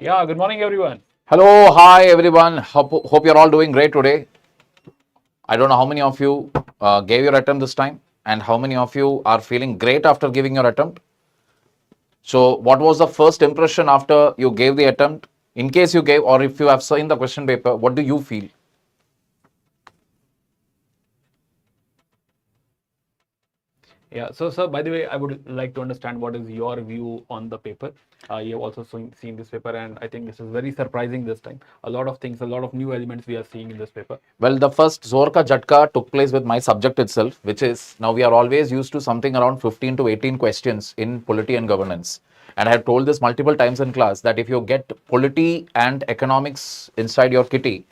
Yeah, good morning, everyone. Hello, hi everyone. Hope you're all doing great today. I don't know how many of you gave your attempt this time and how many of you are feeling great after giving your attempt. So, what was the first impression after you gave the attempt? In case you gave, or if you have seen the question paper, what do you feel? Yeah, so sir, by the way, I would like to understand what is your view on the paper. You have also seen this paper, and I think this is very surprising this time. A lot of things, a lot of new elements we are seeing in this paper. Well, the first Zorka Jatka took place with my subject itself, which is now we are always used to something around 15 to 18 questions in polity and governance. And I have told this multiple times in class that if you get polity and economics inside your kitty,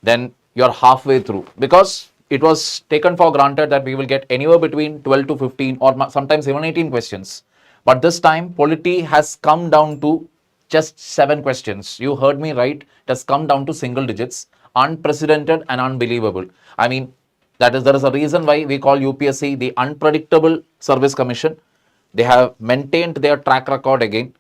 then you're halfway through, because it was taken for granted that we will get anywhere between 12 to 15 or sometimes even 18 questions. But this time, polity has come down to just 7 questions. You heard me right. It has come down to single digits, unprecedented and unbelievable. I mean, there is a reason why we call UPSC the Unpredictable Service Commission. They have maintained their track record again.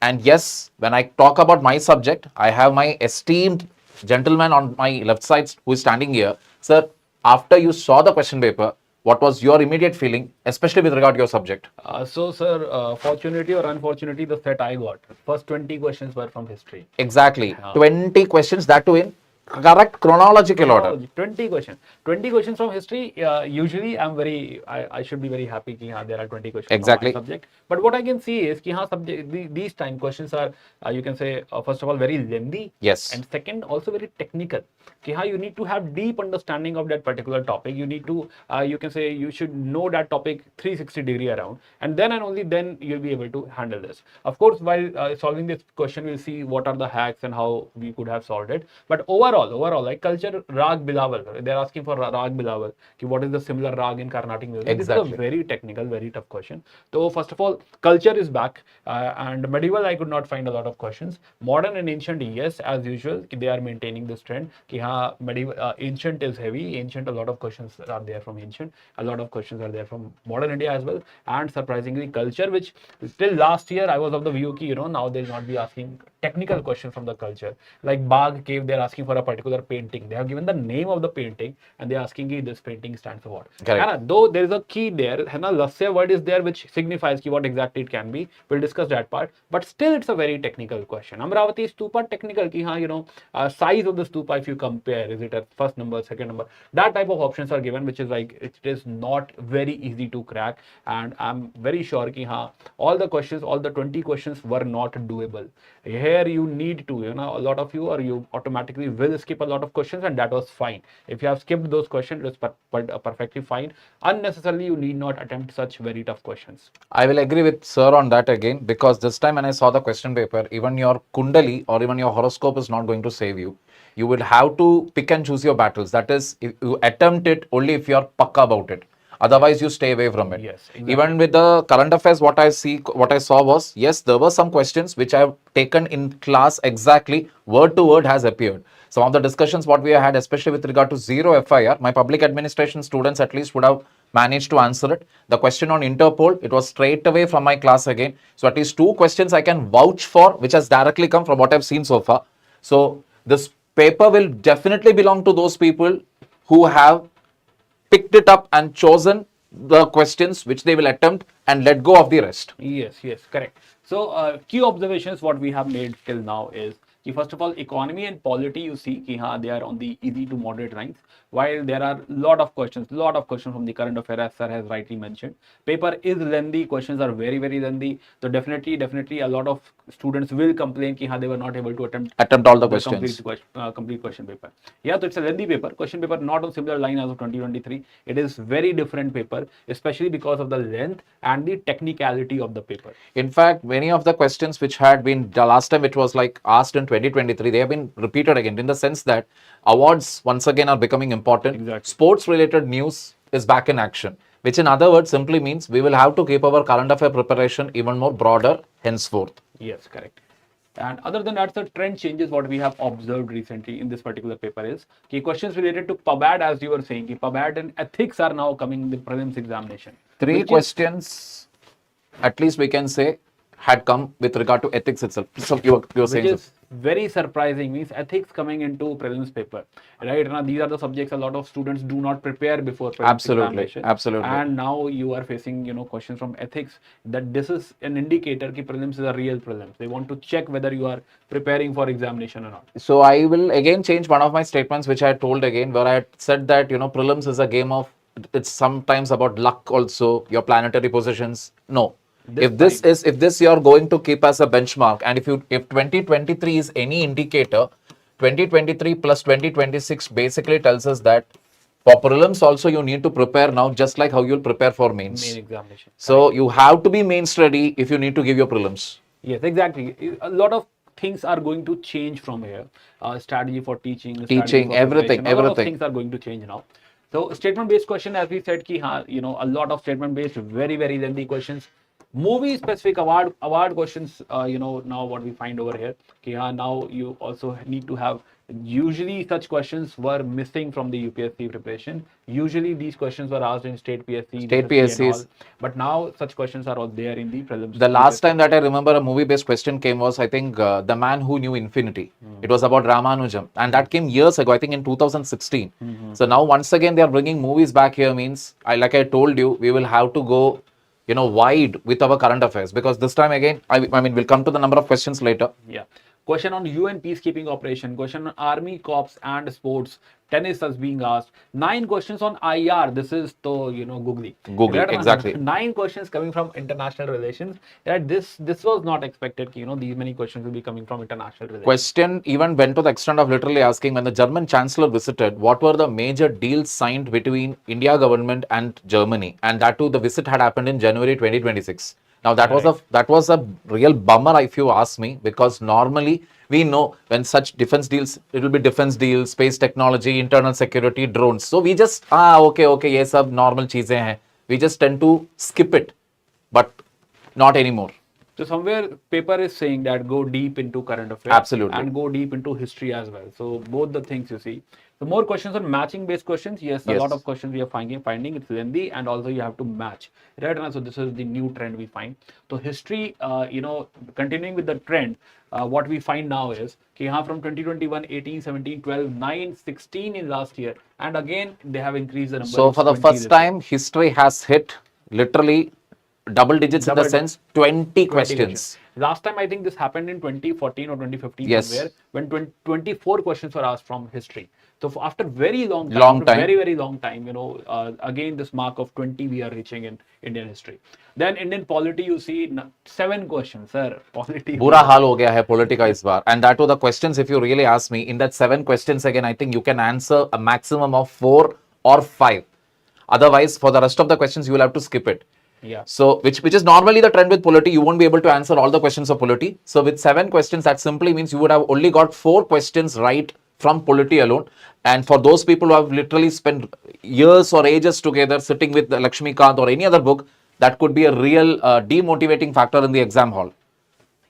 And yes, when I talk about my subject, I have my esteemed gentleman on my left side who is standing here. Sir, after you saw the question paper, what was your immediate feeling, especially with regard to your subject? So, sir, fortunately or unfortunately, the set I got, first 20 questions were from history. Exactly. 20 questions, that too in correct chronological order. 20 questions. 20 questions from history. Usually, I should be very happy that there are 20 questions Exactly. from my subject. But what I can see is that these time questions are, you can say, first of all, very lengthy. Yes. And second, also very technical. You need to have deep understanding of that particular topic. You need to, you can say, you should know that topic 360-degree around, and only then you'll be able to handle this. Of course, while solving this question, we'll see what are the hacks and how we could have solved it. But overall, like culture, rag bilawal, they're asking for rag bilawal. What is the similar rag in Carnatic music? Exactly. This is a very technical, very tough question. So first of all, culture is back, and medieval I could not find a lot of questions. Modern and ancient, yes, as usual, they are maintaining this trend. Medieval, ancient is heavy. Ancient, a lot of questions are there from ancient. A lot of questions are there from modern India as well, and surprisingly, culture, which till last year I was of the view now they'll not be asking technical questions from the culture. Like Bagh Cave, they're asking for a particular painting. They have given the name of the painting, and they're asking this painting stands for what. Correct. Though there is a key there, Lasya word is there which signifies what exactly it can be. We'll discuss that part. But still, it's a very technical question. Amravati Stupa, technical, size of the stupa, if you compare, is it a first number, second number? That type of options are given, which is like, it is not very easy to crack. And I'm very sure all the questions, all the 20 questions were not doable. Here you need to, a lot of you, or you automatically will skip a lot of questions, and that was fine. If you have skipped those questions, it's perfectly fine. Unnecessarily, you need not attempt such very tough questions. I will agree with sir on that again, because this time when I saw the question paper, even your kundali or even your horoscope is not going to save you. You will have to pick and choose your battles. That is, if you attempt it only if you are pakka about it. Otherwise, you stay away from it. Yes, exactly. Even with the current affairs, what I saw was, yes, there were some questions which I have taken in class exactly, word to word has appeared. Some of the discussions what we had, especially with regard to zero FIR, my public administration students at least would have managed to answer it. The question on Interpol, it was straight away from my class again. So at least 2 questions I can vouch for, which has directly come from what I've seen so far. So this paper will definitely belong to those people who have picked it up and chosen the questions which they will attempt and let go of the rest. Yes, correct. So, key observations what we have made till now is, first of all, economy and polity, you see they are on the easy to moderate lines, while there are lot of questions from the current affair, as sir has rightly mentioned. Paper is lengthy, questions are very, very lengthy. So definitely a lot of students will complain they were not able to attempt all the questions. Complete question paper. Yeah, so it's a lengthy paper. Question paper not on similar line as of 2023. It is very different paper, especially because of the length and the technicality of the paper. In fact, many of the questions which had been the last time, which was like asked in 2023, they have been repeated again, in the sense that awards once again are becoming important. Exactly. Sports related news is back in action, which in other words simply means we will have to keep our current affair preparation even more broader henceforth. Yes, correct. And other than that, the trend changes what we have observed recently in this particular paper is questions related to PubAd, as you were saying, PubAd and ethics are now coming in the prelims examination. 3 questions, at least we can say, had come with regard to ethics itself. So you were saying, which is very surprising, means ethics coming into prelims paper, right? Now these are the subjects a lot of students do not prepare before prelims Absolutely, examination. absolutely. And now you are facing, questions from ethics. That this is an indicator that prelims is a real prelims. They want to check whether you are preparing for examination or not. So I will again change one of my statements, which I told again, where I said that prelims is a game of, it's sometimes about luck also, your planetary positions. No, if this you're going to keep as a benchmark, and if 2023 is any indicator, 2023 plus 2026 basically tells us that for prelims also you need to prepare now, just like how you'll prepare for mains. Main examination. So you have to be mains ready if you need to give your prelims. Yes, exactly. A lot of things are going to change from here. Strategy for teaching, strategy Teaching, for everything, preparation, a lot of everything. things are going to change now. So statement-based question, as we said, ki haan, a lot of statement-based, very very lengthy questions. Movie-specific award questions, now what we find over here, ki haan, now you also need to have. Usually such questions were missing from the UPSC preparation. Usually these questions were asked in state PSC, State DSC and all. PSCs. But now such questions are all there in the prelims. The last time that I remember a movie-based question came was, I think, The Man Who Knew Infinity. It was about Ramanujam, and that came years ago, I think in 2016. So now once again they are bringing movies back here. Means, like I told you, we will have to go, wide with our current affairs, because this time again, I mean, we'll come to the number of questions later. Yeah. Question on UN peacekeeping operation. Question on army, corps and sports. Tennis is being asked. 9 questions on IR. This is the googly. Googly, Right? exactly. 9 questions coming from international relations. Right? This was not expected. These many questions will be coming from international relations. Question even went to the extent of literally asking, when the German Chancellor visited, what were the major deals signed between India government and Germany, and that too the visit had happened in January 2026. Now that was a real bummer if you ask me, because normally we know when such defense deals, it will be defense deals, space technology, internal security, drones. So we just okay, ye sab normal cheeze hain. We just tend to skip it, but not anymore. So somewhere paper is saying that go deep into current affairs. Absolutely. And go deep into history as well. So both the things you see. So more questions on matching based questions. Yes, a lot of questions we are finding it's lengthy, and also you have to match. Right now, so this is the new trend we find. So history, continuing with the trend, what we find now is from 2021, 18, 17, 12, 9, 16 in last year. And again, they have increased the number. So for the first time, history has hit literally double digits in the sense 20 questions. Last time I think this happened in 2014 or 2015 Yes. somewhere, when 24 questions were asked from history. So after very long time, very very long time, again this mark of 20 we are reaching in Indian history. Then Indian polity, you see 7 questions, sir. Polity. Bura haal ho gaya hai polity ka is baar. And that were the questions, if you really ask me, in that 7 questions again, I think you can answer a maximum of 4 or 5. Otherwise, for the rest of the questions, you will have to skip it. Yeah. So, which is normally the trend with polity. You won't be able to answer all the questions of polity. So, with 7 questions, that simply means you would have only got 4 questions right from polity alone. And for those people who have literally spent years or ages together sitting with Lakshmikant or any other book, that could be a real demotivating factor in the exam hall.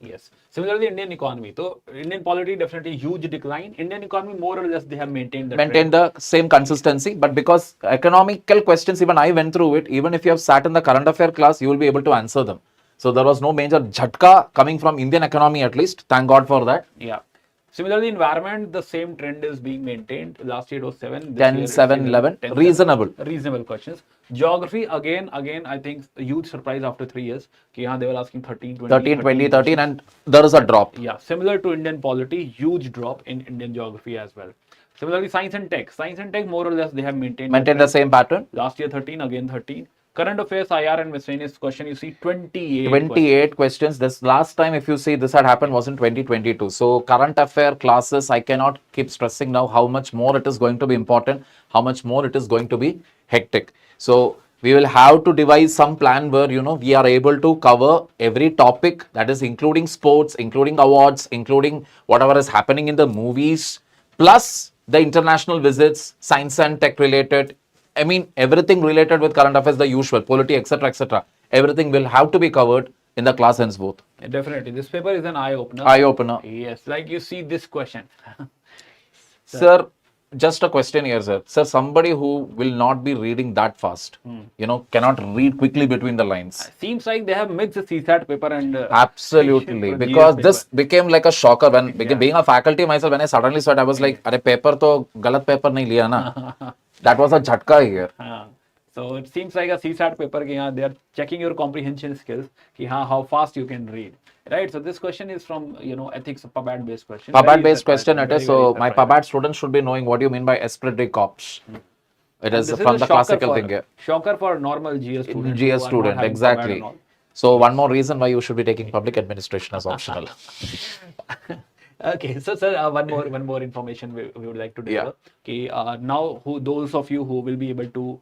Yes. Similarly, Indian economy. So, Indian polity definitely huge decline. Indian economy, more or less, they have maintained the same consistency. But because economical questions, even I went through it, even if you have sat in the current affair class, you will be able to answer them. So there was no major jhatka coming from Indian economy, at least. Thank God for that. Yeah. Similarly, environment, the same trend is being maintained. Last year it was 7. 10, 7, 11. Reasonable. Reasonable questions. Geography, again, I think a huge surprise after 3 years. They were asking 13, 20, 13, and there is a drop. Yeah, similar to Indian polity, huge drop in Indian geography as well. Similarly, science and tech. Science and tech, more or less, they have maintained the same pattern. Last year 13, again 13. Current affairs, IR and miscellaneous question, you see 28. 28 questions. This last time, if you see, this had happened was in 2022. So current affair classes, I cannot keep stressing now how much more it is going to be important, how much more it is going to be hectic. So we will have to devise some plan where, we are able to cover every topic, that is including sports, including awards, including whatever is happening in the movies, plus the international visits, science and tech related. I mean, everything related with current affairs, the usual, polity, etc., etc. Everything will have to be covered in the class henceforth. Definitely. This paper is an eye-opener. Eye-opener. Yes. Like you see this question. Sir, just a question here, sir. Sir, somebody who will not be reading that fast, cannot read quickly between the lines. Seems like they have mixed the CSAT paper and Absolutely, for because GS this became like a shocker when Yeah. being a faculty myself. When I suddenly saw it, I was like, "Arey paper to galat paper nahi liya na." That was a jhatka here. हाँ, so it seems like a CSAT paper कि हाँ, they are checking your comprehension skills कि हाँ, how fast you can read, right? So this question is from ethics PubAd based question. PubAd based question it is. Very, So very my surprising. PubAd students should be knowing what do you mean by esprit de corps. It And is this from a the shocker classical for, thing here. Shocker for normal GS student. GS student, exactly. So one more reason why you should be taking public administration as optional. Okay, so sir, one more information we would like to deliver. Okay, now those of you who will be able to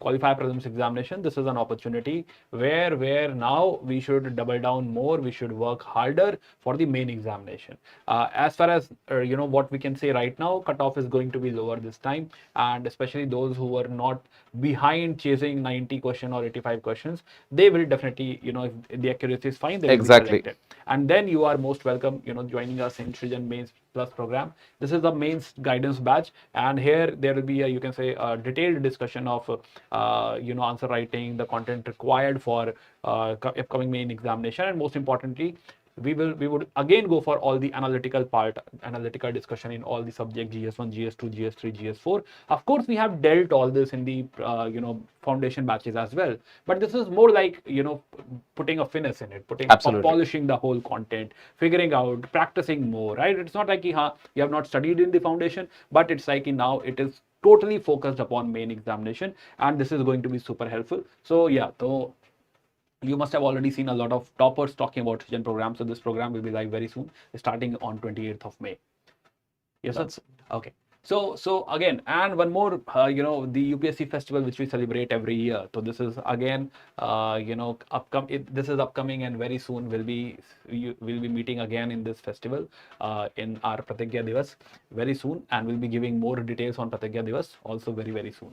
qualify prelims examination, this is an opportunity where now we should double down more. We should work harder for the main examination. As far as what we can say right now, cutoff is going to be lower this time, and especially those who are not behind chasing 90 question or 85 questions, they will definitely if the accuracy is fine, they will be selected. And then you are most welcome joining us in Srijan Mains Plus program. This is the mains guidance batch, and here there will be you can say a detailed discussion of answer writing, the content required for upcoming main examination, and most importantly, we would again go for all the analytical discussion in all the subject GS1, GS2, GS3, GS4. Of course, we have dealt all this in the foundation batches as well, but this is more like putting a finesse in it, polishing the whole content, figuring out, practicing more, right? It's not like you have not studied in the foundation, but it's like now it is totally focused upon main examination, and this is going to be super helpful. So yeah, so you must have already seen a lot of toppers talking about Srijan program. So this program will be live very soon, starting on 28th of May. Yes, sir? Okay. So again, and one more, the UPSC festival which we celebrate every year. So this is again, this is upcoming, and very soon we'll be meeting again in this festival in our Pratigya Divas very soon, and we'll be giving more details on Pratigya Divas also very soon.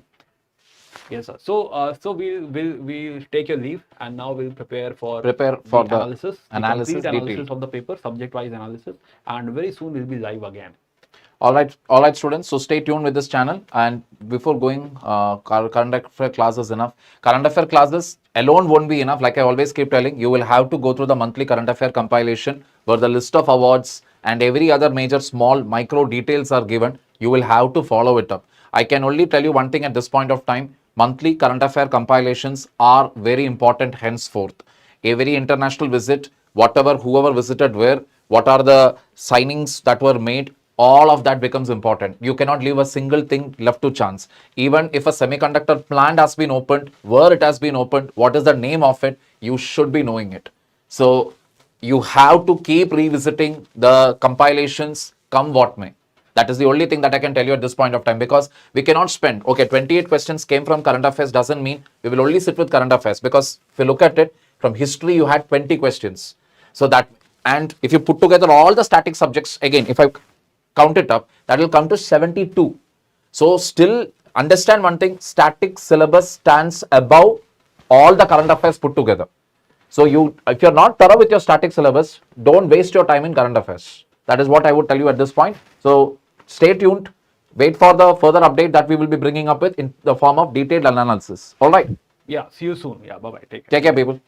Yes, sir. So we'll take your leave, and now we'll prepare for the analysis, complete analysis of the paper, subject-wise analysis, and very soon we'll be live again. All right, students. So stay tuned with this channel. And before going, current affair classes enough. Current affair classes alone won't be enough. Like I always keep telling, you will have to go through the monthly current affair compilation, where the list of awards and every other major small micro details are given. You will have to follow it up. I can only tell you one thing at this point of time. Monthly current affair compilations are very important henceforth. Every international visit, whoever visited where, what are the signings that were made, all of that becomes important. You cannot leave a single thing left to chance. Even if a semiconductor plant has been opened, where it has been opened, what is the name of it, you should be knowing it. So you have to keep revisiting the compilations come what may. That is the only thing that I can tell you at this point of time, because we cannot spend, 28 questions came from current affairs doesn't mean we will only sit with current affairs, because if you look at it, from history you had 20 questions. So that, and if you put together all the static subjects, again, if I count it up, that will come to 72. So still understand one thing, static syllabus stands above all the current affairs put together. So if you're not thorough with your static syllabus, don't waste your time in current affairs. That is what I would tell you at this point. So stay tuned. Wait for the further update that we will be bringing up with in the form of detailed analysis. All right. Yeah. See you soon. Yeah. Bye-bye. Take care. Take care, people.